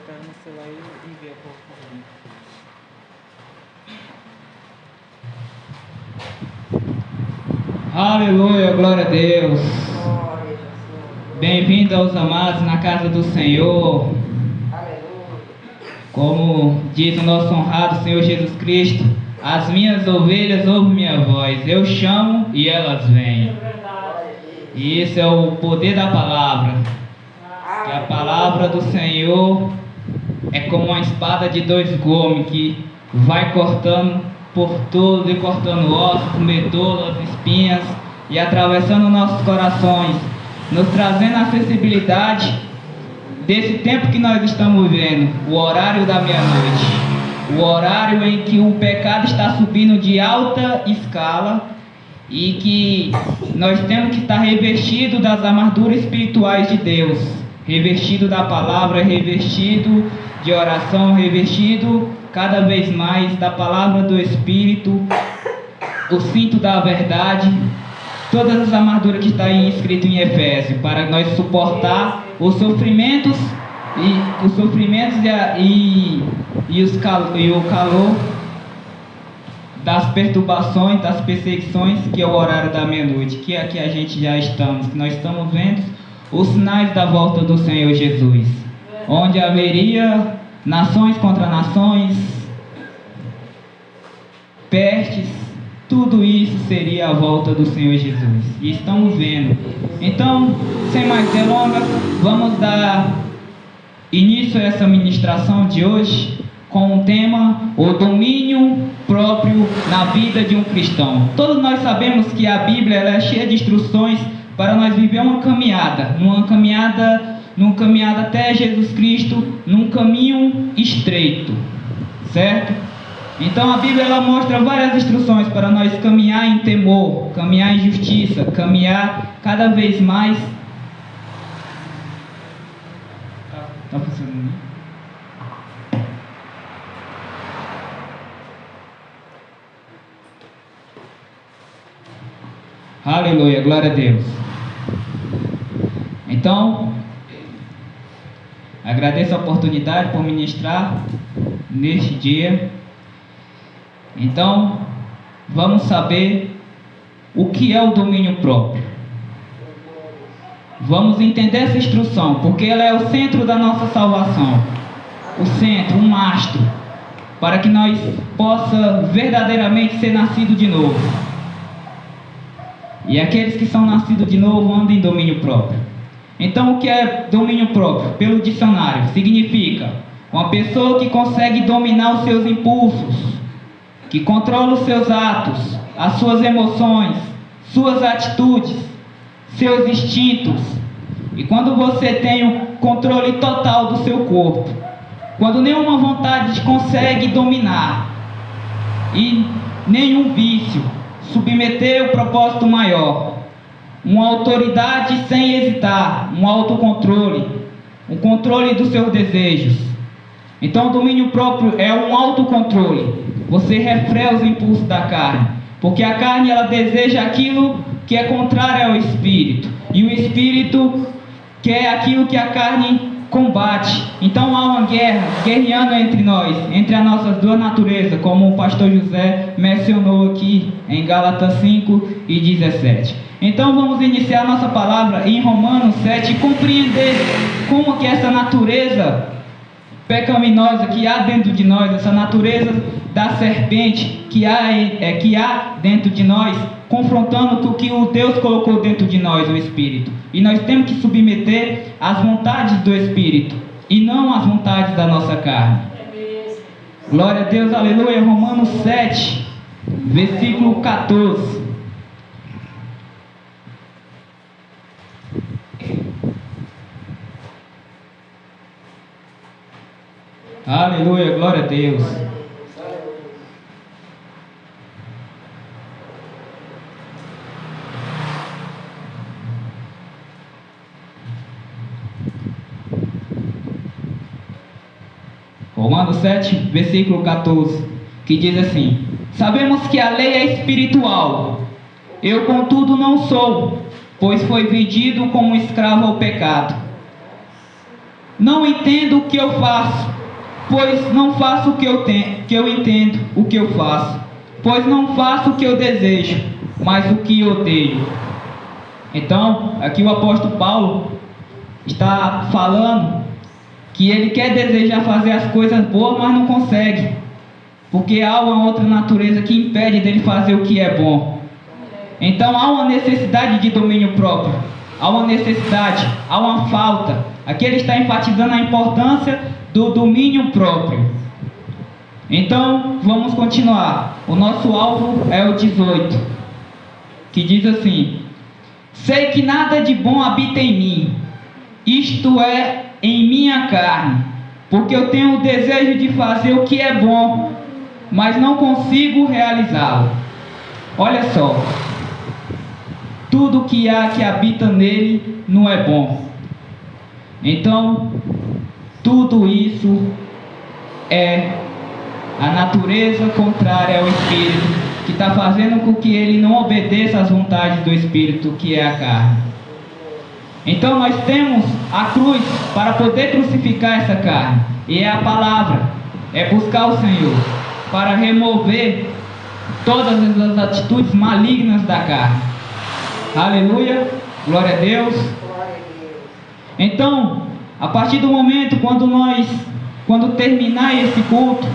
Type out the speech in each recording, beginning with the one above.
pega no celular e envia para o link. Aleluia, glória a Deus. Bem-vindo aos amados na casa do Senhor. Como diz o nosso honrado Senhor Jesus Cristo, as minhas ovelhas ouvem minha voz, eu chamo e elas vêm. E esse é o poder da palavra. Que a palavra do Senhor é como uma espada de dois gumes que vai cortando por tudo e cortando ossos, medulas, espinhas e atravessando nossos corações, nos trazendo a sensibilidade desse tempo que nós estamos vivendo, o horário da meia-noite, o horário em que o pecado está subindo de alta escala e que nós temos que estar revestido das armaduras espirituais de Deus, revestido da palavra, revestido de oração, revestido cada vez mais da palavra do Espírito, o cinto da verdade, todas as armaduras que está escrito em Efésios, para nós suportar os sofrimentos e o calor das perturbações, das perseguições, que é o horário da meia-noite, que aqui a gente já estamos, que nós estamos vendo os sinais da volta do Senhor Jesus, onde haveria nações contra nações, pestes, tudo isso seria a volta do Senhor Jesus. E estamos vendo. Então, sem mais delongas, vamos dar início a essa ministração de hoje com o tema: o domínio próprio na vida de um cristão. Todos nós sabemos que a Bíblia ela é cheia de instruções para nós viver uma caminhada, numa caminhada até Jesus Cristo, num caminho estreito, certo? Então a Bíblia ela mostra várias instruções para nós caminhar em temor, caminhar em justiça, caminhar cada vez mais. Tá funcionando? Aleluia, glória a Deus. Então, agradeço a oportunidade por ministrar neste dia. Então, vamos saber o que é o domínio próprio. Vamos entender essa instrução, porque ela é o centro da nossa salvação. O centro, um mastro, para que nós possa verdadeiramente ser nascido de novo. E aqueles que são nascidos de novo andam em domínio próprio. Então, o que é domínio próprio? Pelo dicionário, significa uma pessoa que consegue dominar os seus impulsos, que controla os seus atos, as suas emoções, suas atitudes, seus instintos. E quando você tem o controle total do seu corpo, quando nenhuma vontade te consegue dominar e nenhum vício submeter o propósito maior, uma autoridade sem hesitar, um autocontrole, um controle dos seus desejos. Então o domínio próprio é um autocontrole. Você refreia os impulsos da carne, porque a carne ela deseja aquilo que é contrário ao espírito, e o espírito quer aquilo que a carne combate. Então há uma guerra, guerreando entre nós, entre as nossas duas naturezas, como o pastor José mencionou aqui em Gálatas 5:17. Então vamos iniciar nossa palavra em Romanos 7 e compreender como que essa natureza pecaminosa que há dentro de nós, essa natureza da serpente que há dentro de nós, confrontando com o que o Deus colocou dentro de nós, o Espírito. E nós temos que submeter às vontades do Espírito e não às vontades da nossa carne. Glória a Deus, aleluia. Romanos 7, versículo 14. Aleluia, glória a Deus. Romanos 7, versículo 14, que diz assim: sabemos que a lei é espiritual, eu contudo não sou, pois fui vendido como escravo ao pecado. Não entendo o que eu faço, pois não faço o que eu entendo o que eu faço, pois não faço o que eu desejo, mas o que odeio. Então, aqui o apóstolo Paulo está falando que ele quer desejar fazer as coisas boas, mas não consegue, porque há uma outra natureza que impede dele fazer o que é bom. Então há uma necessidade de domínio próprio, há uma necessidade, há uma falta. Aqui ele está enfatizando a importância do domínio próprio. Então vamos continuar. O nosso alvo é o 18, que diz assim: sei que nada de bom habita em mim, isto é, em minha carne, porque eu tenho o desejo de fazer o que é bom, mas não consigo realizá-lo. Olha só, tudo que há que habita nele não é bom. Então, tudo isso é a natureza contrária ao Espírito, que está fazendo com que ele não obedeça às vontades do Espírito, que é a carne. Então nós temos a cruz para poder crucificar essa carne, e é a palavra, é buscar o Senhor para remover todas as atitudes malignas da carne. Aleluia, glória a Deus. Então, a partir do momento quando terminar esse culto,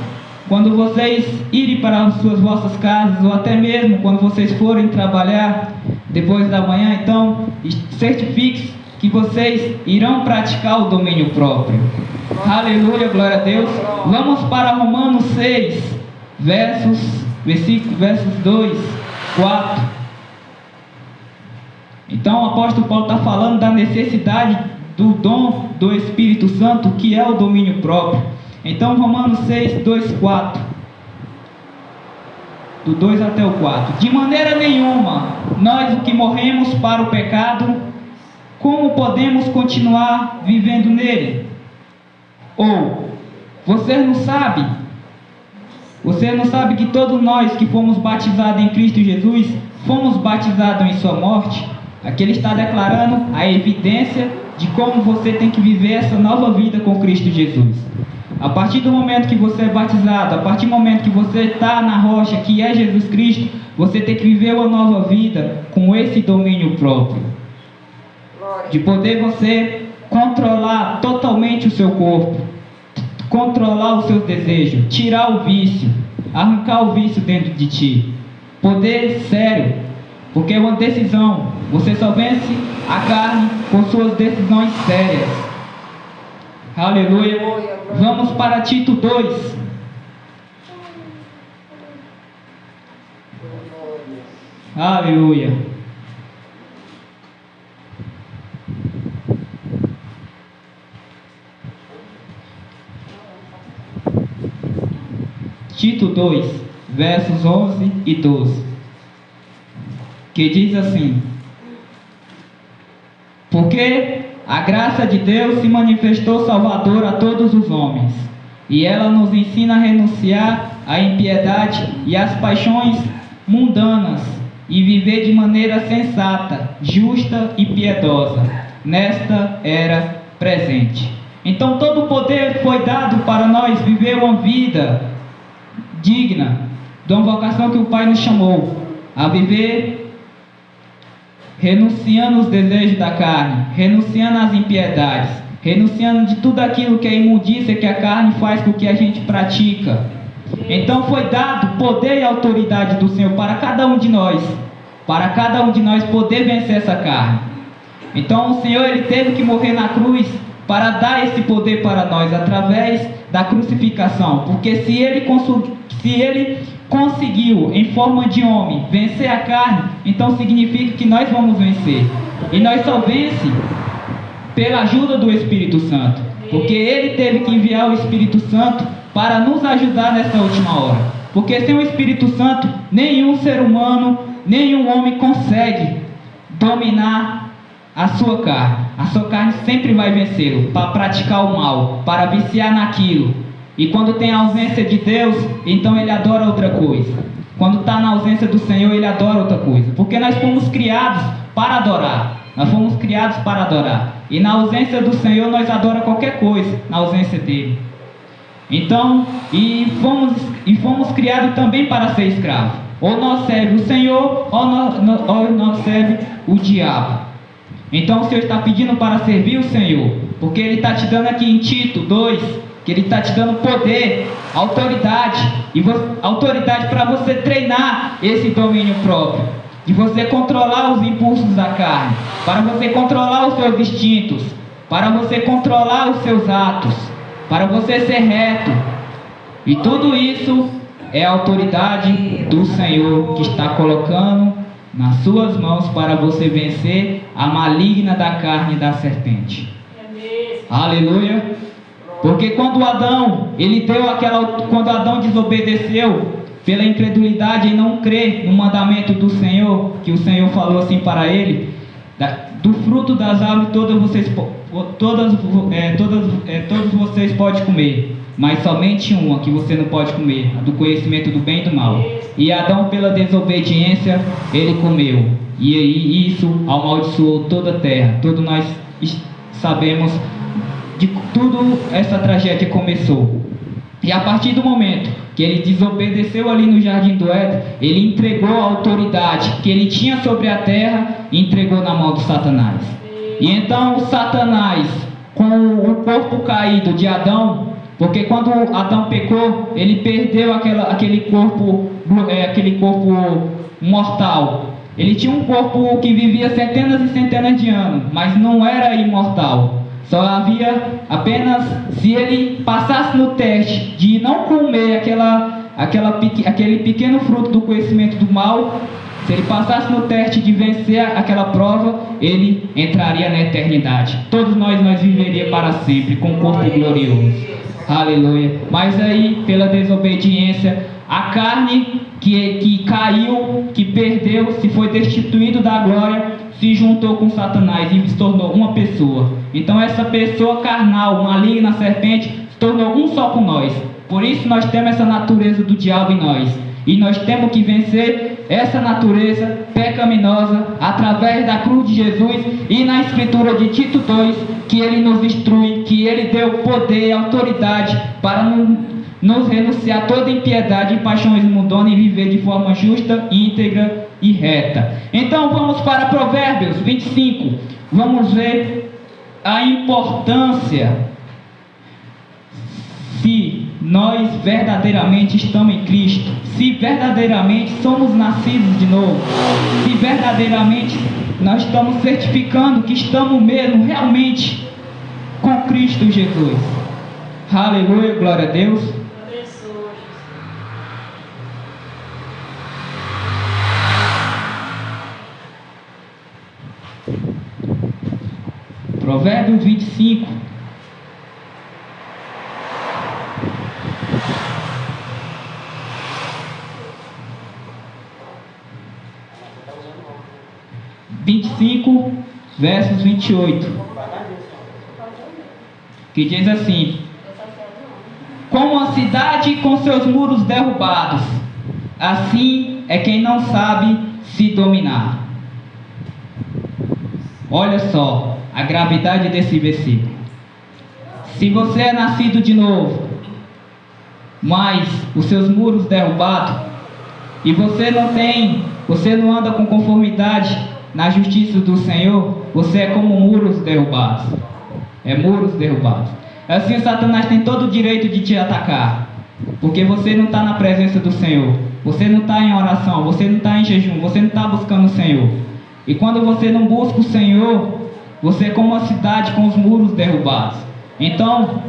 quando vocês irem para as suas vossas casas, ou até mesmo quando vocês forem trabalhar depois da manhã, então certifique que vocês irão praticar o domínio próprio. Aleluia, glória a Deus. Vamos para Romanos 6, versos 2, 4. Então o apóstolo Paulo está falando da necessidade do dom do Espírito Santo, que é o domínio próprio. Então Romanos 6, 2, 4. Do 2 até o 4. De maneira nenhuma, nós que morremos para o pecado, como podemos continuar vivendo nele? Ou, você não sabe que todos nós que fomos batizados em Cristo Jesus, fomos batizados em sua morte? Aqui ele está declarando a evidência de como você tem que viver essa nova vida com Cristo Jesus. A partir do momento que você é batizado, a partir do momento que você está na rocha, que é Jesus Cristo, você tem que viver uma nova vida com esse domínio próprio. De poder você controlar totalmente o seu corpo, controlar os seus desejos, tirar o vício, arrancar o vício dentro de ti. Poder sério, porque é uma decisão. Você só vence a carne com suas decisões sérias. Aleluia. Vamos para Tito 2. Aleluia. Tito 2, versos 11 e 12, que diz assim: porque a graça de Deus se manifestou salvadora a todos os homens, e ela nos ensina a renunciar à impiedade e às paixões mundanas, e viver de maneira sensata, justa e piedosa, nesta era presente. Então todo o poder foi dado para nós viver uma vida digna de uma vocação que o Pai nos chamou a viver, renunciando os desejos da carne, renunciando às impiedades, renunciando de tudo aquilo que é imundícia que a carne faz com que a gente pratica. Então foi dado poder e autoridade do Senhor para cada um de nós poder vencer essa carne. Então o Senhor, ele teve que morrer na cruz para dar esse poder para nós através da crucificação, porque se ele conseguiu em forma de homem vencer a carne, então significa que nós vamos vencer, e nós só vence pela ajuda do Espírito Santo, porque ele teve que enviar o Espírito Santo para nos ajudar nessa última hora, porque sem o Espírito Santo nenhum ser humano, nenhum homem consegue dominar a sua carne. A sua carne sempre vai vencê-lo para praticar o mal, para viciar naquilo. E quando tem a ausência de Deus, então ele adora outra coisa. Quando está na ausência do Senhor, ele adora outra coisa. Porque nós fomos criados para adorar. Nós fomos criados para adorar. E na ausência do Senhor nós adoramos qualquer coisa, na ausência dele. Então, fomos criados também para ser escravos. Ou nós servemos o Senhor, ou nós servemos o diabo. Então o Senhor está pedindo para servir o Senhor, porque Ele está te dando aqui em Tito 2, que Ele está te dando poder, autoridade para você treinar esse domínio próprio, de você controlar os impulsos da carne, para você controlar os seus instintos, para você controlar os seus atos, para você ser reto. E tudo isso é a autoridade do Senhor que está colocando nas suas mãos para você vencer a maligna da carne e da serpente. Aleluia. Porque quando Adão desobedeceu pela incredulidade e não crer no mandamento do Senhor, que o Senhor falou assim para ele, do fruto das árvores todos vocês podem comer, mas somente uma que você não pode comer, a do conhecimento do bem e do mal. E Adão, pela desobediência, ele comeu, e isso amaldiçoou toda a terra. Todos nós sabemos de tudo essa tragédia começou. E a partir do momento que ele desobedeceu ali no jardim do Éden, ele entregou a autoridade que ele tinha sobre a terra e entregou na mão de Satanás. E então Satanás, com o corpo caído de Adão, porque quando Adão pecou, ele perdeu aquele corpo mortal. Ele tinha um corpo que vivia centenas e centenas de anos, mas não era imortal. Só havia apenas, se ele passasse no teste de não comer aquele pequeno fruto do conhecimento do mal, se ele passasse no teste de vencer aquela prova, ele entraria na eternidade. Todos nós viveríamos para sempre com um corpo glorioso. Aleluia. Mas aí, pela desobediência, a carne que caiu, que perdeu, se foi destituído da glória, se juntou com Satanás e se tornou uma pessoa. Então essa pessoa carnal, maligna, serpente, se tornou um só com nós. Por isso nós temos essa natureza do diabo em nós. E nós temos que vencer essa natureza pecaminosa através da cruz de Jesus e na escritura de Tito 2, que ele nos instrui, que ele deu poder e autoridade para nos renunciar toda impiedade e paixões mundanas e viver de forma justa, íntegra e reta. Então vamos para Provérbios 25. Vamos ver a importância, se nós verdadeiramente estamos em Cristo, se verdadeiramente somos nascidos de novo, se verdadeiramente nós estamos certificando que estamos mesmo realmente com Cristo Jesus. Aleluia, glória a Deus. Provérbios 25. Versos 28, que diz assim: como a cidade com seus muros derrubados, assim é quem não sabe se dominar. Olha só a gravidade desse versículo. Se você é nascido de novo, mas os seus muros derrubados, e você não anda com conformidade na justiça do Senhor, você é como muros derrubados. É muros derrubados. Assim Satanás tem todo o direito de te atacar, porque você não está na presença do Senhor, você não está em oração, você não está em jejum, você não está buscando o Senhor. E quando você não busca o Senhor, você é como uma cidade com os muros derrubados. Então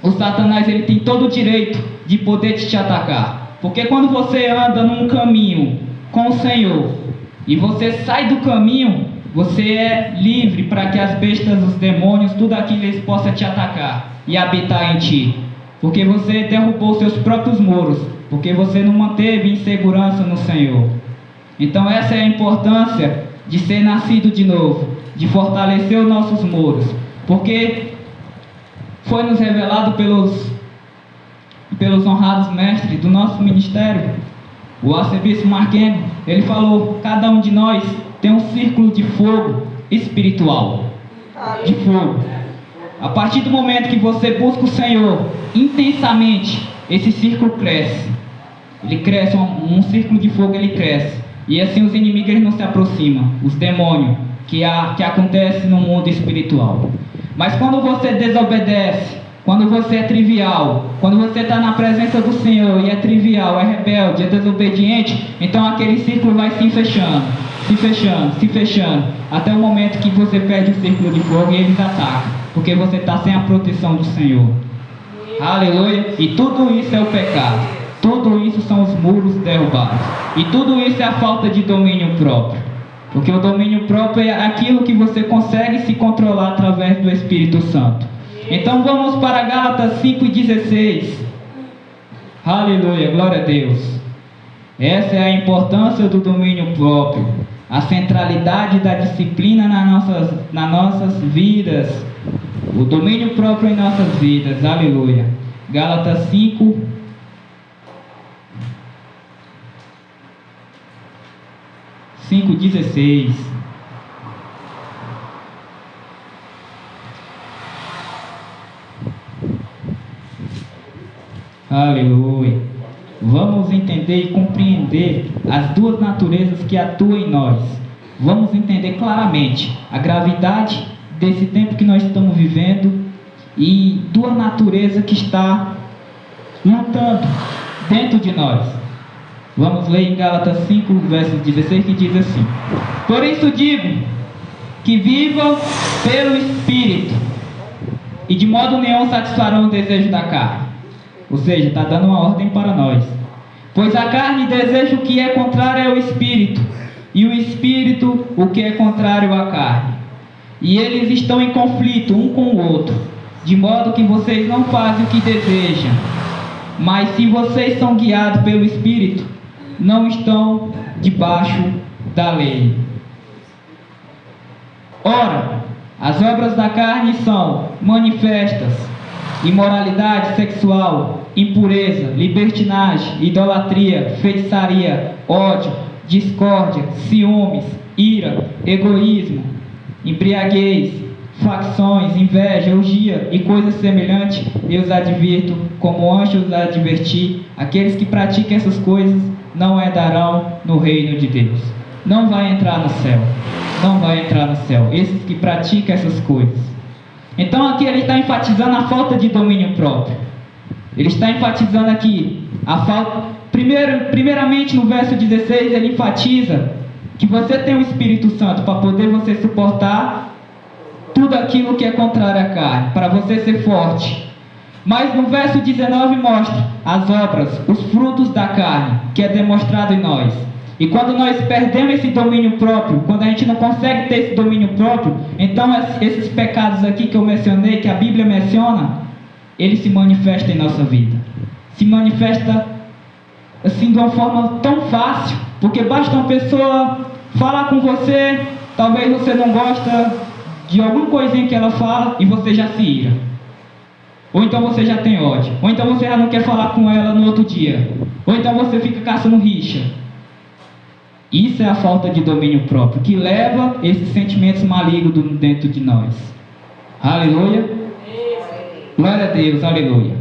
o Satanás ele tem todo o direito de poder te atacar, porque quando você anda num caminho com o Senhor e você sai do caminho, você é livre para que as bestas, os demônios, tudo aquilo eles possam te atacar e habitar em ti, porque você derrubou seus próprios muros, porque você não manteve em segurança no Senhor. Então essa é a importância de ser nascido de novo, de fortalecer os nossos muros, porque foi nos revelado pelos honrados mestres do nosso ministério, o arcebispo Marquengo. Ele falou: cada um de nós tem um círculo de fogo espiritual. de fogo. A partir do momento que você busca o Senhor intensamente, esse círculo cresce. Ele cresce, um círculo de fogo ele cresce. E assim os inimigos eles não se aproximam, os demônios que acontecem no mundo espiritual. Mas quando você desobedece, quando você é trivial, quando você está na presença do Senhor e é trivial, é rebelde, é desobediente, então aquele círculo vai se fechando, se fechando, se fechando, até o momento que você perde o círculo de fogo e eles atacam, porque você está sem a proteção do Senhor. Aleluia! E tudo isso é o pecado, tudo isso são os muros derrubados, e tudo isso é a falta de domínio próprio. Porque o domínio próprio é aquilo que você consegue se controlar através do Espírito Santo. Então vamos para Gálatas 5,16. Aleluia, glória a Deus. Essa é a importância do domínio próprio, a centralidade da disciplina nas nossas vidas, o domínio próprio em nossas vidas. Aleluia. Gálatas 5:16. Aleluia. Vamos entender e compreender as duas naturezas que atuam em nós. Vamos entender claramente a gravidade desse tempo que nós estamos vivendo e duas naturezas que está lutando dentro de nós. Vamos ler em Gálatas 5, verso 16, que diz assim: Por isso digo, que vivam pelo Espírito, e de modo nenhum satisfarão o desejo da carne. Ou seja, está dando uma ordem para nós. Pois a carne deseja o que é contrário ao Espírito, e o Espírito o que é contrário à carne. E eles estão em conflito um com o outro, de modo que vocês não fazem o que desejam. Mas se vocês são guiados pelo Espírito, não estão debaixo da lei. Ora, as obras da carne são manifestas: imoralidade sexual, impureza, libertinagem, idolatria, feitiçaria, ódio, discórdia, ciúmes, ira, egoísmo, embriaguez, facções, inveja, orgia e coisas semelhantes. Eu os advirto, como antes os adverti, aqueles que praticam essas coisas não herdarão no reino de Deus. Não vai entrar no céu. Não vai entrar no céu. Esses que praticam essas coisas. Então aqui ele está enfatizando a falta de domínio próprio. Ele está enfatizando aqui a falta. Primeiramente no verso 16 ele enfatiza que você tem o Espírito Santo para poder você suportar tudo aquilo que é contrário à carne, para você ser forte. Mas no verso 19 mostra as obras, os frutos da carne, que é demonstrado em nós. E quando nós perdemos esse domínio próprio, quando a gente não consegue ter esse domínio próprio, então esses pecados aqui que eu mencionei, que a Bíblia menciona, ele se manifesta em nossa vida. Se manifesta assim de uma forma tão fácil, porque basta uma pessoa falar com você, talvez você não gosta de alguma coisinha que ela fala e você já se ira. Ou então você já tem ódio. Ou então você já não quer falar com ela no outro dia. Ou então você fica caçando rixa. Isso é a falta de domínio próprio, que leva esses sentimentos malignos dentro de nós. Aleluia. Glória a Deus, aleluia.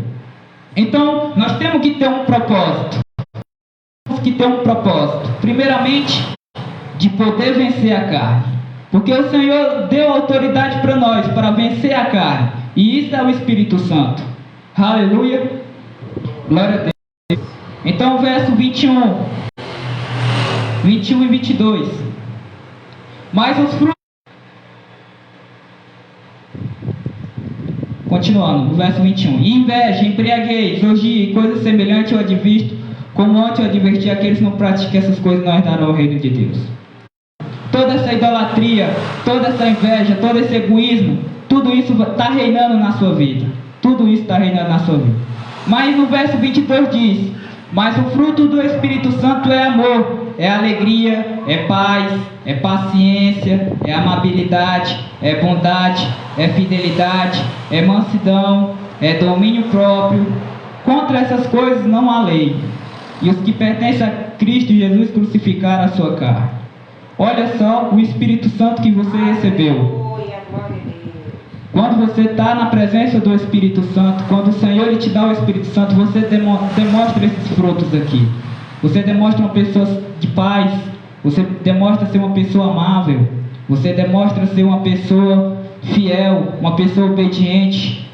Então, nós temos que ter um propósito. Temos que ter um propósito. Primeiramente, de poder vencer a carne. Porque o Senhor deu autoridade para nós, para vencer a carne. E isso é o Espírito Santo. Aleluia. Glória a Deus. Então, verso 21 e 22. Mas os frutos... Continuando, no verso 21. Inveja, embriaguez, orgia e coisas semelhantes eu advirto, como antes eu adverti aqueles que não praticam essas coisas, não herdarão o reino de Deus. Toda essa idolatria, toda essa inveja, todo esse egoísmo, tudo isso está reinando na sua vida. Tudo isso está reinando na sua vida. Mas no verso 22 diz: mas o fruto do Espírito Santo é amor, é alegria, é paz, é paciência, é amabilidade, é bondade, é fidelidade, é mansidão, é domínio próprio. Contra essas coisas não há lei. E os que pertencem a Cristo Jesus crucificaram a sua carne. Olha só o Espírito Santo que você recebeu. Quando você está na presença do Espírito Santo, quando o Senhor ele te dá o Espírito Santo, você demonstra esses frutos aqui. Você demonstra uma pessoa de paz, você demonstra ser uma pessoa amável, você demonstra ser uma pessoa fiel, uma pessoa obediente.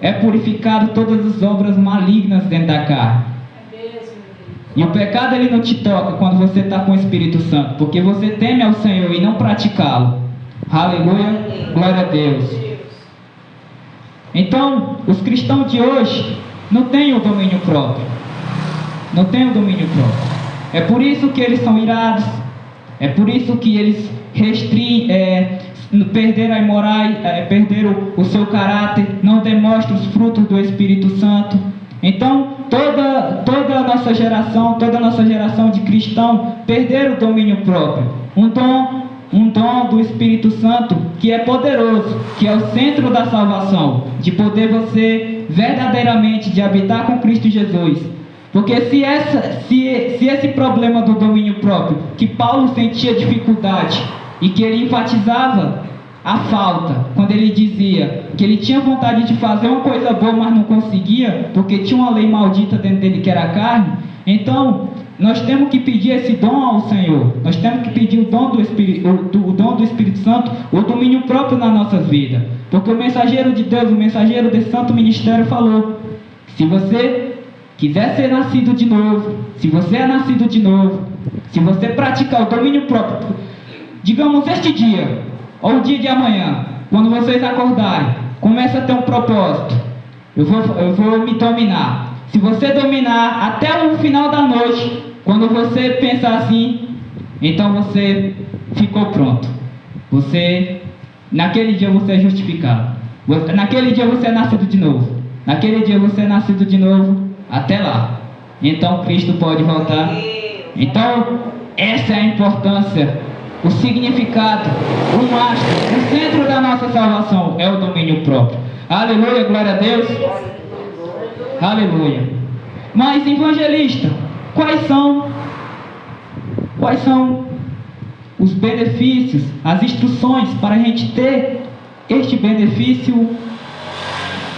É purificado todas as obras malignas dentro da carne. E o pecado ele não te toca quando você está com o Espírito Santo, porque você teme ao Senhor e não praticá-lo. Aleluia, glória a Deus. Então, os cristãos de hoje não têm o domínio próprio. Não têm o domínio próprio. É por isso que eles são irados. É por isso que eles perderam a moral, perderam o seu caráter, não demonstram os frutos do Espírito Santo. Então, toda a nossa geração de cristão perderam o domínio próprio. Um dom do Espírito Santo que é poderoso, que é o centro da salvação, de poder você verdadeiramente de habitar com Cristo Jesus. Porque se esse problema do domínio próprio, que Paulo sentia dificuldade e que ele enfatizava a falta, quando ele dizia que ele tinha vontade de fazer uma coisa boa, mas não conseguia, porque tinha uma lei maldita dentro dele que era a carne, então nós temos que pedir esse dom ao Senhor. Nós temos que pedir o dom do Espírito Santo, o domínio próprio na nossa vida. Porque o mensageiro de Deus, o mensageiro desse santo ministério falou: se você quiser ser nascido de novo, se você é nascido de novo, se você praticar o domínio próprio, digamos este dia, ou o dia de amanhã, quando vocês acordarem, comece a ter um propósito. Eu vou me dominar. Se você dominar até o final da noite, quando você pensar assim, então você ficou pronto. Naquele dia você é justificado. Naquele dia você é nascido de novo. Naquele dia você é nascido de novo, até lá. Então Cristo pode voltar. Então, essa é a importância, o significado, o mastro, o centro da nossa salvação é o domínio próprio. Aleluia, glória a Deus. Aleluia. Mas, evangelista, quais são os benefícios, as instruções para a gente ter este benefício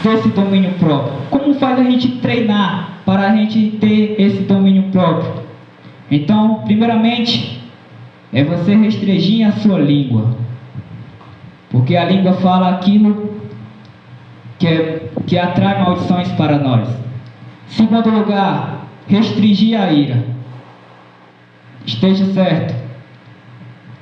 desse domínio próprio? Como faz a gente treinar para a gente ter esse domínio próprio? Então, primeiramente, é você restringir a sua língua, porque a língua fala aquilo que atrai maldições para nós. Segundo lugar, restringir a ira. Esteja certo.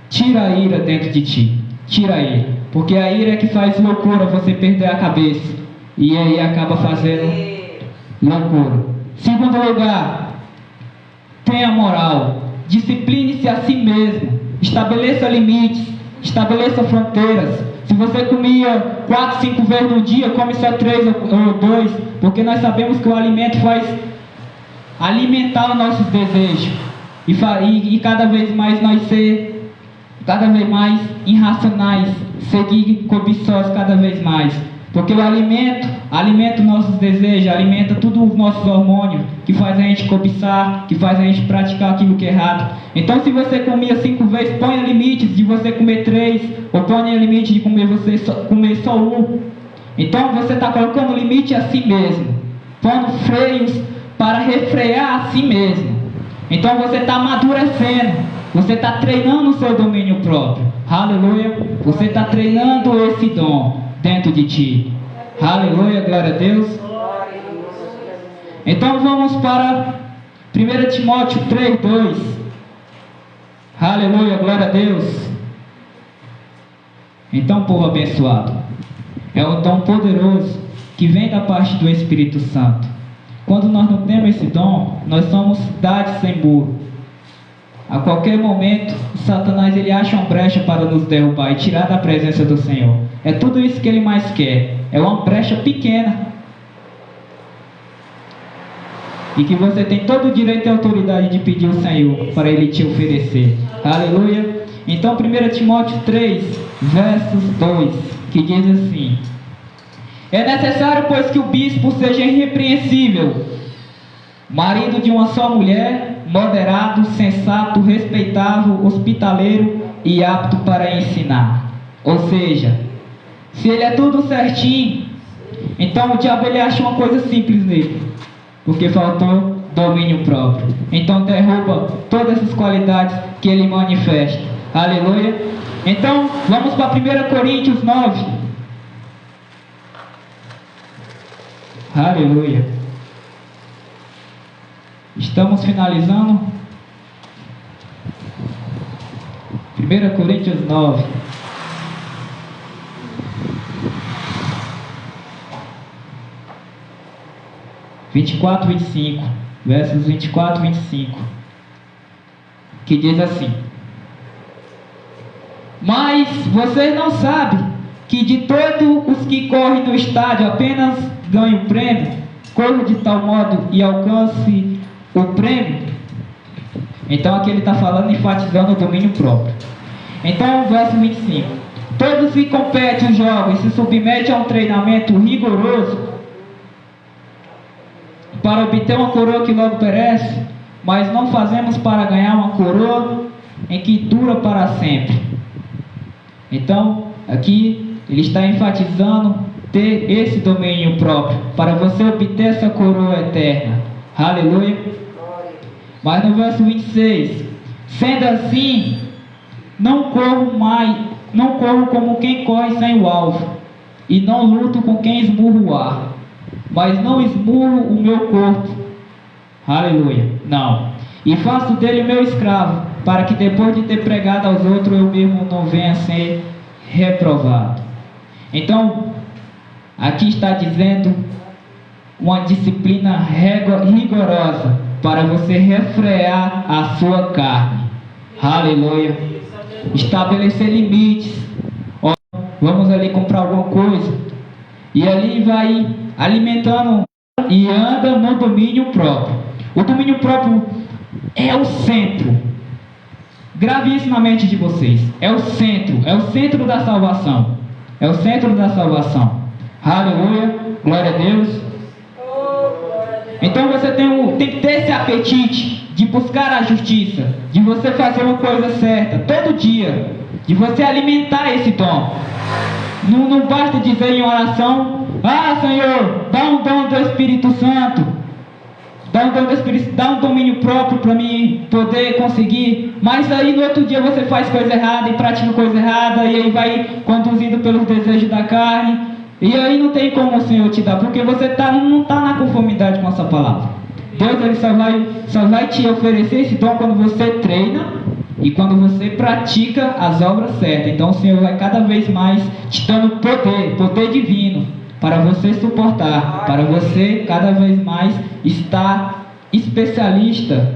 Tira a ira dentro de ti. Tira a ira. Porque a ira é que faz loucura, você perder a cabeça. E aí acaba fazendo loucura. Segundo lugar, tenha moral. Discipline-se a si mesmo. Estabeleça limites. Estabeleça fronteiras. Se você comia 4, 5 vezes no dia, come só 3 ou 2, porque nós sabemos que o alimento faz alimentar os nossos desejos e cada vez mais nós ser cada vez mais irracionais, seguir cobiçosos cada vez mais, porque o alimenta os nossos desejos, alimenta todos os nossos hormônios, que faz a gente cobiçar, que faz a gente praticar aquilo que é errado. Então, se você comia 5 vezes, ponha limites de você comer 3, ou ponha limite de comer só 1. Então, você está colocando limite a si mesmo, pondo freios para refrear a si mesmo. Então, você está amadurecendo, você está treinando o seu domínio próprio. Aleluia! Você está treinando esse dom dentro de ti. Aleluia, glória a Deus. Então vamos para 1 Timóteo 3:2. Aleluia, glória a Deus. Então, povo abençoado, é um dom poderoso que vem da parte do Espírito Santo. Quando nós não temos esse dom, nós somos cidade sem muro. A qualquer momento, Satanás ele acha uma brecha para nos derrubar e tirar da presença do Senhor. É tudo isso que ele mais quer. É uma brecha pequena. E que você tem todo o direito e autoridade de pedir ao Senhor para ele te oferecer. Aleluia. Então 1 Timóteo 3, versos 2, que diz assim: é necessário, pois, que o bispo seja irrepreensível, marido de uma só mulher, moderado, sensato, respeitável, hospitaleiro e apto para ensinar. Ou seja, se ele é tudo certinho, então o diabo ele acha uma coisa simples nele, porque faltou domínio próprio. Então derruba todas essas qualidades que ele manifesta. Aleluia. Então vamos para 1 Coríntios 9. Aleluia. Estamos finalizando. 1 Coríntios 9. Versos 24 e 25, que diz assim: mas vocês não sabem que de todos os que correm no estádio apenas ganham o prêmio, corram de tal modo e alcance o prêmio. Então aqui ele está falando, enfatizando o domínio próprio. Então verso 25: todos que competem os jogos se submetem a um treinamento rigoroso para obter uma coroa que logo perece, mas não fazemos para ganhar uma coroa em que dura para sempre. Então, aqui ele está enfatizando ter esse domínio próprio, para você obter essa coroa eterna. Aleluia. Mas no verso 26, sendo assim, não corro como quem corre sem o alvo, e não luto com quem esmurra o ar, mas não esmurro o meu corpo. Aleluia. Não. E faço dele o meu escravo, para que depois de ter pregado aos outros, eu mesmo não venha a ser reprovado. Então, aqui está dizendo uma disciplina rigorosa para você refrear a sua carne. Aleluia. Estabelecer limites. Ó, vamos ali comprar alguma coisa, e ali vai alimentando e anda no domínio próprio. O domínio próprio é o centro. Grave isso na mente de vocês. É o centro da salvação. É o centro da salvação. Aleluia, glória a Deus. Então você tem que ter esse apetite de buscar a justiça, de você fazer uma coisa certa todo dia, de você alimentar esse dom. Não basta dizer em oração: ah, Senhor, dá um dom do Espírito Santo, dá um dom do Espírito, dá um domínio próprio para mim poder conseguir. Mas aí no outro dia você faz coisa errada e pratica coisa errada, e aí vai conduzido pelos desejos da carne, e aí não tem como o Senhor te dar, porque você não está na conformidade com essa palavra. Deus ele só vai te oferecer esse dom quando você treina e quando você pratica as obras certas. Então o Senhor vai cada vez mais te dando poder divino, para você suportar, para você cada vez mais estar especialista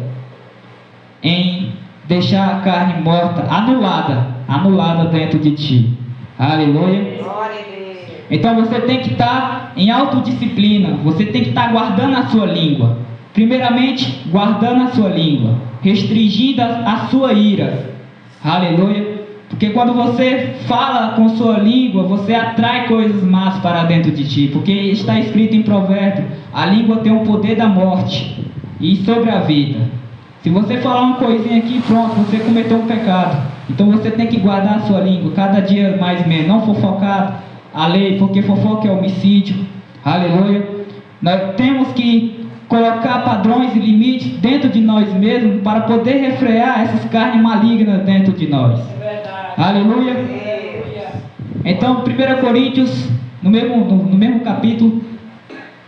em deixar a carne morta, anulada dentro de ti. Aleluia. Então você tem que estar em autodisciplina, você tem que estar guardando a sua língua. Primeiramente, guardando a sua língua, restringindo a sua ira. Aleluia. Porque quando você fala com sua língua, você atrai coisas más para dentro de ti. Porque está escrito em Provérbio: a língua tem o poder da morte e sobre a vida. Se você falar uma coisinha aqui, pronto, você cometeu um pecado. Então você tem que guardar a sua língua, cada dia mais menos. Não fofocar a lei, porque fofoca é homicídio. Aleluia. Nós temos que colocar padrões e limites dentro de nós mesmos para poder refrear essas carnes malignas dentro de nós. Aleluia. Então 1 Coríntios, no mesmo capítulo,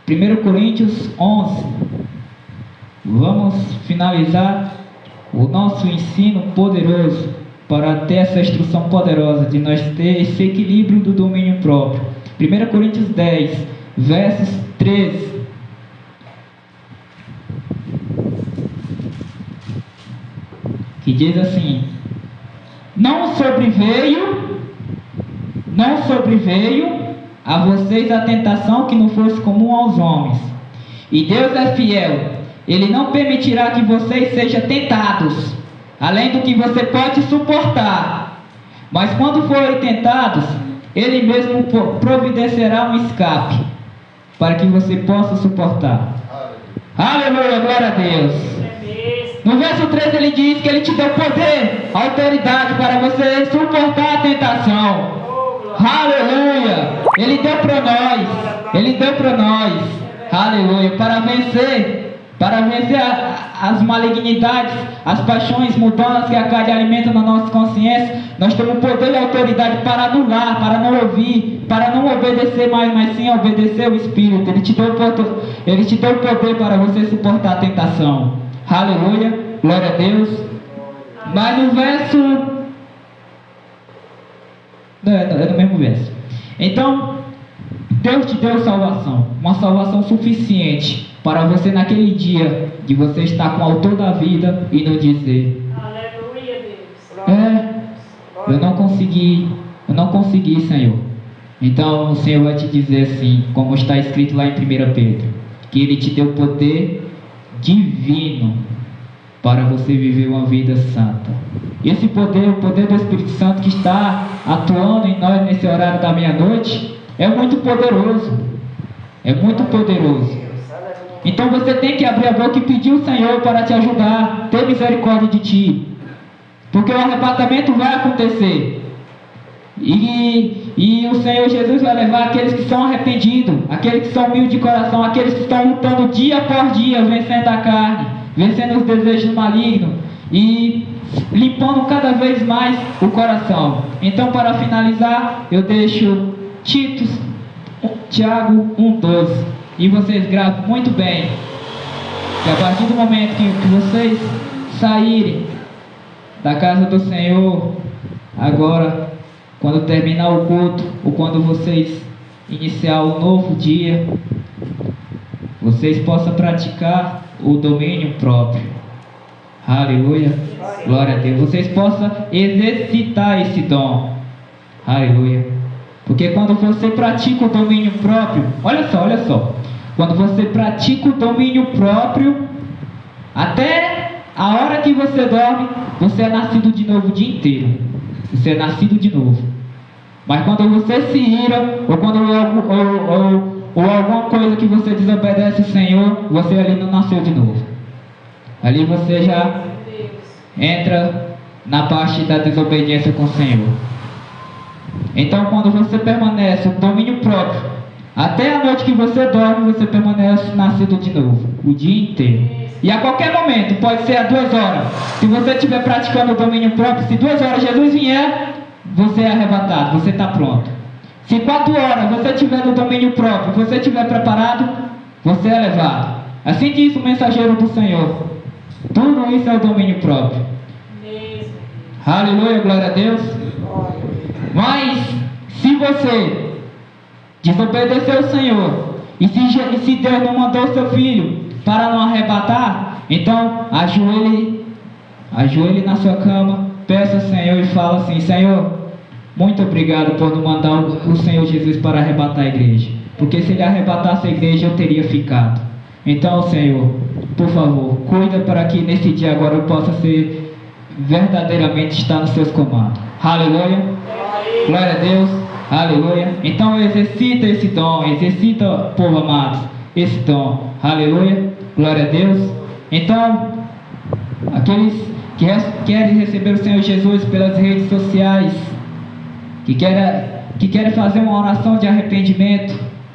1 Coríntios 11. Vamos finalizar o nosso ensino poderoso para ter essa instrução poderosa de nós ter esse equilíbrio do domínio próprio. 1 Coríntios 10, versos 13. Que diz assim: não sobreveio a vocês a tentação que não fosse comum aos homens. E Deus é fiel, Ele não permitirá que vocês sejam tentados, além do que você pode suportar. Mas quando forem tentados, Ele mesmo providenciará um escape, para que você possa suportar. Aleluia, glória a Deus. No verso 13 ele diz que Ele te deu poder, autoridade para você suportar a tentação. Aleluia! Ele deu para nós. Ele deu para nós. Aleluia! Para vencer as malignidades, as paixões mundanas que a carne alimenta na nossa consciência, nós temos poder e autoridade para anular, para não ouvir, para não obedecer mais, mas sim obedecer o Espírito. Ele te deu o poder para você suportar a tentação. Aleluia, glória a Deus. Mas no verso... Não, é no mesmo verso. Então, Deus te deu salvação, uma salvação suficiente para você naquele dia de você estar com o autor da vida e não dizer: aleluia, Deus. Eu não consegui, Senhor. Então o Senhor vai te dizer assim, como está escrito lá em 1 Pedro, que Ele te deu poder divino para você viver uma vida santa. Esse poder, o poder do Espírito Santo que está atuando em nós nesse horário da meia-noite, é muito poderoso. É muito poderoso. Então você tem que abrir a boca e pedir ao Senhor para te ajudar, ter misericórdia de ti, porque o arrebatamento vai acontecer, e o Senhor Jesus vai levar aqueles que são arrependidos, aqueles que são humildes de coração, aqueles que estão lutando dia após dia, vencendo a carne, vencendo os desejos malignos e limpando cada vez mais o coração. Então, para finalizar, eu deixo Tiago 1,12. E vocês gravam muito bem, que a partir do momento que vocês saírem da casa do Senhor, agora, quando terminar o culto, ou quando vocês iniciar o novo dia, vocês possam praticar o domínio próprio. Aleluia, glória a Deus. Vocês possam exercitar esse dom. Aleluia. Porque quando você pratica o domínio próprio, olha só. Quando você pratica o domínio próprio, até a hora que você dorme, você é nascido de novo o dia inteiro. Você é nascido de novo. Mas quando você se ira, ou quando ou alguma coisa que você desobedece ao Senhor, você ali não nasceu de novo. Ali você já entra na parte da desobediência com o Senhor. Então, quando você permanece o domínio próprio, até a noite que você dorme, você permanece nascido de novo, o dia inteiro. E a qualquer momento, pode ser a 2 horas, se você estiver praticando o domínio próprio, se 2 horas Jesus vier, você é arrebatado, você está pronto. Se 4 horas você estiver no domínio próprio, você estiver preparado, você é levado. Assim diz o mensageiro do Senhor. Tudo isso é o domínio próprio. Aleluia, glória a Deus. Mas, se você desobedecer ao Senhor, e se Deus não mandou o seu filho para não arrebatar, então ajoelhe na sua cama, peça ao Senhor e fala assim: Senhor, muito obrigado por não mandar o Senhor Jesus para arrebatar a igreja, porque se Ele arrebatasse a igreja, eu teria ficado. Então, Senhor, por favor, cuida para que nesse dia agora eu possa ser verdadeiramente estar nos seus comandos. Aleluia, glória a Deus, aleluia. Então exercita esse dom, exercita, povo amado, esse dom. Aleluia, glória a Deus. Então, aqueles que querem receber o Senhor Jesus pelas redes sociais, que querem fazer uma oração de arrependimento,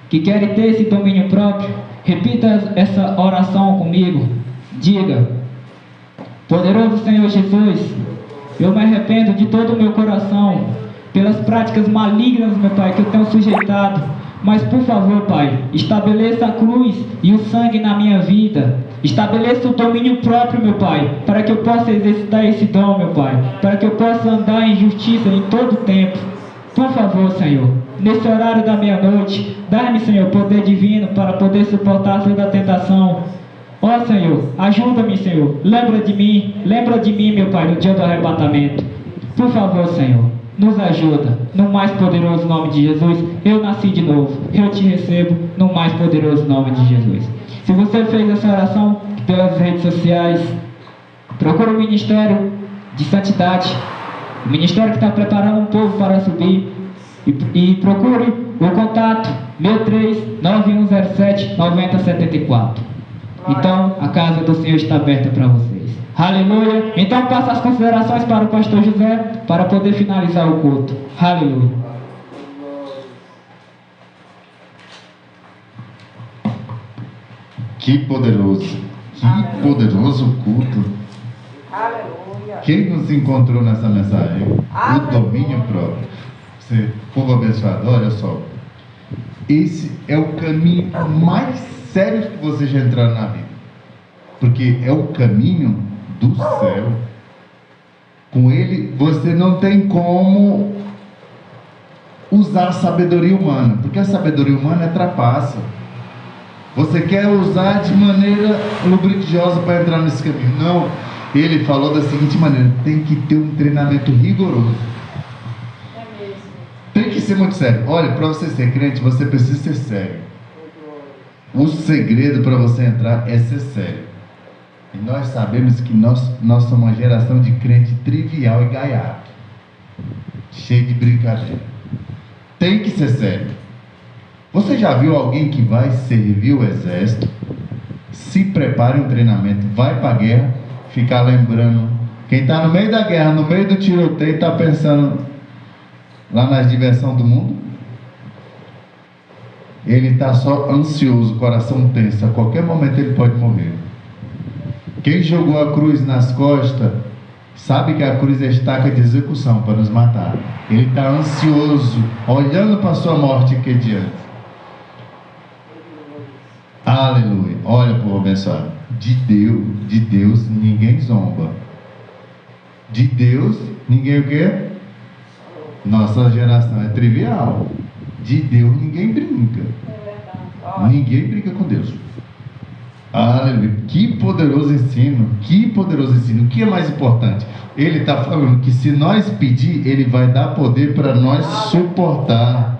que querem ter esse domínio próprio, repita essa oração comigo. Diga: poderoso Senhor Jesus, eu me arrependo de todo o meu coração pelas práticas malignas, meu Pai, que eu tenho sujeitado. Mas por favor, Pai, estabeleça a cruz e o sangue na minha vida. Estabeleça o domínio próprio, meu Pai, para que eu possa exercitar esse dom, meu Pai, para que eu possa andar em justiça em todo o tempo. Por favor, Senhor, nesse horário da meia-noite, dá-me, Senhor, poder divino para poder suportar toda a tentação. Ó Senhor, ajuda-me, Senhor, lembra de mim, meu Pai, no dia do arrebatamento. Por favor, Senhor, nos ajuda, no mais poderoso nome de Jesus. Eu nasci de novo, eu te recebo no mais poderoso nome de Jesus. Se você fez essa oração pelas redes sociais, procura o Ministério de Santidade, o ministério que está preparando um povo para subir, e procure o contato 63-9107-9074. Então, a casa do Senhor está aberta para vocês. Aleluia. Então, passa as considerações para o pastor José, para poder finalizar o culto. Aleluia. Que poderoso culto. Aleluia. Quem nos encontrou nessa mensagem? O domínio próprio. Você, povo abençoado, olha só. Esse é o caminho mais sério que vocês já entraram na vida. Porque é o caminho do céu. Com ele, você não tem como usar a sabedoria humana. Porque a sabedoria humana é trapaça. Você quer usar de maneira lubriciosa para entrar nesse caminho. Não. Ele falou da seguinte maneira: tem que ter um treinamento rigoroso. É mesmo. Tem que ser muito sério. Olha, para você ser crente, você precisa ser sério. O segredo para você entrar é ser sério. E nós sabemos que nós somos uma geração de crente trivial e gaiato, cheio de brincadeira. Tem que ser sério. Você já viu alguém que vai servir o exército, se prepara em um treinamento, vai para a guerra, ficar lembrando? Quem está no meio da guerra, no meio do tiroteio, está pensando lá nas diversões do mundo? Ele está só ansioso, coração tenso. A qualquer momento ele pode morrer. Quem jogou a cruz nas costas sabe que a cruz é estaca de execução para nos matar. Ele está ansioso, olhando para a sua morte aqui adiante. Aleluia. Olha, povo abençoado. De Deus ninguém zomba. De Deus ninguém o quê? Nossa geração é trivial. De Deus ninguém brinca. Ninguém brinca com Deus. Aleluia. Que poderoso ensino. Que poderoso ensino. O que é mais importante? Ele está falando que se nós pedir, Ele vai dar poder para nós suportar.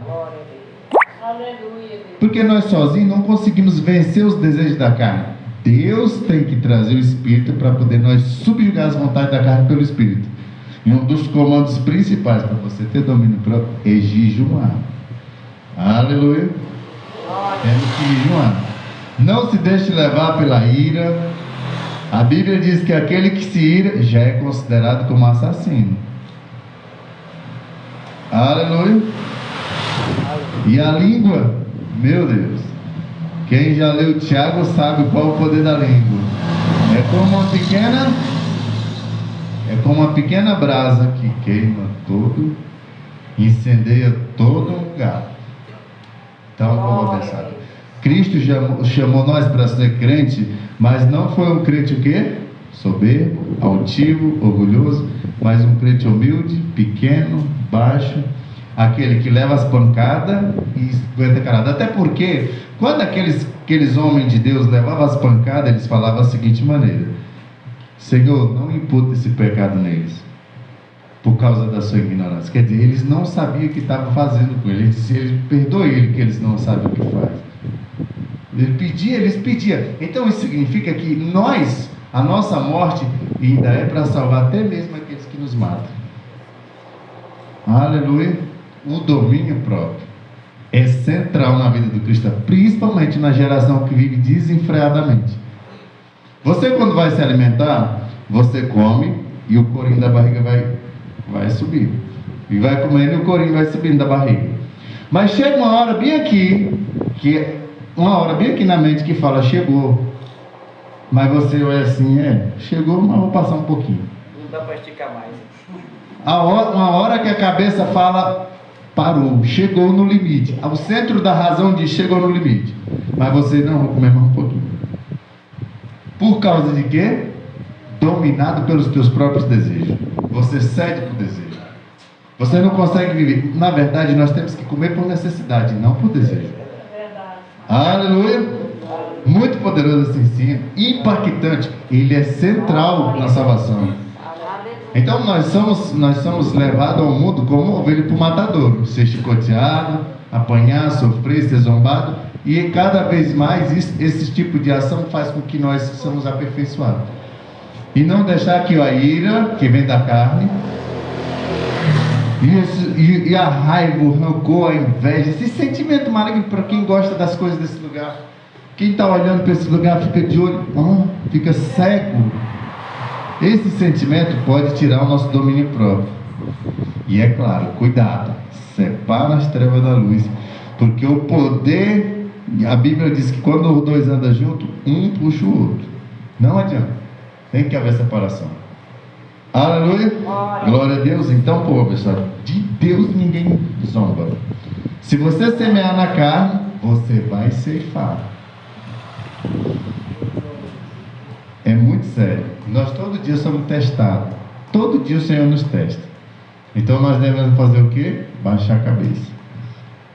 Porque nós sozinhos não conseguimos vencer os desejos da carne. Deus tem que trazer o Espírito para poder nós subjugar as vontades da carne pelo Espírito. E um dos comandos principais para você ter domínio próprio é jejuar. Aleluia. Temos que jejuar. Não se deixe levar pela ira. A Bíblia diz que aquele que se ira já é considerado como assassino. Aleluia. E a língua, meu Deus, quem já leu Tiago sabe qual é o poder da língua. É como uma pequena brasa que queima todo, incendeia todo lugar. Então, vamos pensar. Cristo chamou nós para ser crente, mas não foi um crente o quê? Soberbo, altivo, orgulhoso, mas um crente humilde, pequeno, baixo, aquele que leva as pancadas e aguenta calado. Até porque, quando aqueles homens de Deus levavam as pancadas, eles falavam da seguinte maneira: Senhor, não imputa esse pecado neles, por causa da sua ignorância. Quer dizer, eles não sabiam o que estavam fazendo com ele. Ele disse: perdoe ele, que eles não sabem o que faz. Eles pediam. Então isso significa que a nossa morte ainda é para salvar até mesmo aqueles que nos matam. Aleluia. O domínio próprio é central na vida do cristão, principalmente na geração que vive desenfreadamente. Você, quando vai se alimentar, você come e o corinho da barriga vai subir. E vai comendo e o corinho vai subindo da barriga. Mas chega uma hora bem aqui, na mente que fala: chegou. Mas você olha assim: chegou, mas vou passar um pouquinho. Não dá para esticar mais. Uma hora que a cabeça fala: parou, chegou no limite. O centro da razão diz: chegou no limite. Mas você: não, vou comer mais um pouquinho. Por causa de quê? Dominado pelos teus próprios desejos. Você cede por desejo. Você não consegue viver. Na verdade, nós temos que comer por necessidade, não por desejo. Aleluia. Muito poderoso esse ensino, impactante. Ele é central na salvação. Então nós somos levados ao mundo como ovelha para o matadouro, ser chicoteado, apanhar, sofrer, ser zombado. E cada vez mais esse tipo de ação faz com que nós somos aperfeiçoados. E não deixar que a ira, que vem da carne, e a raiva, o rancor, a inveja, esse sentimento maligno, para quem gosta das coisas desse lugar, quem está olhando para esse lugar fica de olho, fica cego. Esse sentimento pode tirar o nosso domínio próprio. E é claro, cuidado, separa as trevas da luz, porque o poder A Bíblia diz que quando os dois andam juntos, um puxa o outro. Não adianta. Tem que haver separação. Aleluia. Glória a Deus. Então, pô, pessoal, de Deus ninguém zomba. Se você semear na carne, você vai ceifar. É muito sério. Nós todo dia somos testados. Todo dia o Senhor nos testa. Então nós devemos fazer o quê? Baixar a cabeça.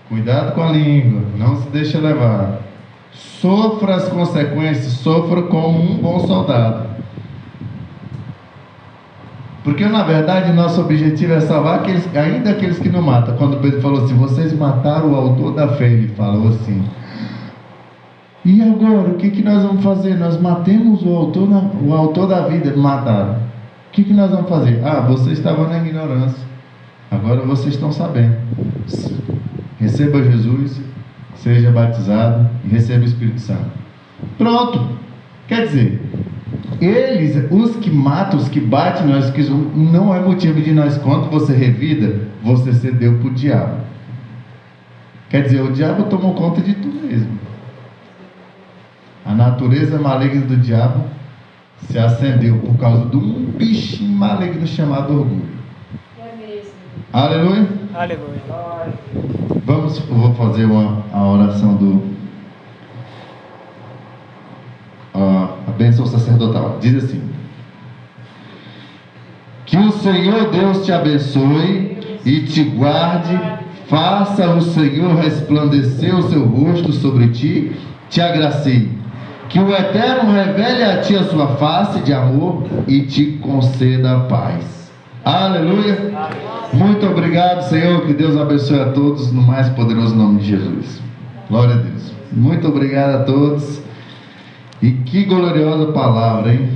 Cuidado com a língua. Não se deixe levar. Sofra as consequências. Sofra como um bom soldado. Porque na verdade nosso objetivo é salvar aqueles, ainda aqueles que não matam. Quando Pedro falou assim, vocês mataram o autor da fé, ele falou assim, e agora o que nós vamos fazer? Nós matemos o autor da vida. Mataram. O que nós vamos fazer? Ah, vocês estavam na ignorância, agora vocês estão sabendo. Receba Jesus, seja batizado e receba o Espírito Santo. Pronto. Quer dizer, eles, os que matam, os que batem nós, que não é motivo de nós, quando você revida, você cedeu para o diabo. Quer dizer, o diabo tomou conta de tu mesmo. A natureza maligna do diabo se acendeu por causa de um bichinho maligno chamado orgulho. É mesmo. Aleluia. Aleluia. Eu vou fazer a oração a bênção sacerdotal. Diz assim: que o Senhor Deus te abençoe e te guarde, faça o Senhor resplandecer o seu rosto sobre ti, te agracie. Que o Eterno revele a ti a sua face de amor e te conceda a paz. Aleluia. Muito obrigado, Senhor. Que Deus abençoe a todos no mais poderoso nome de Jesus. Glória a Deus. Muito obrigado a todos. E que gloriosa palavra, hein?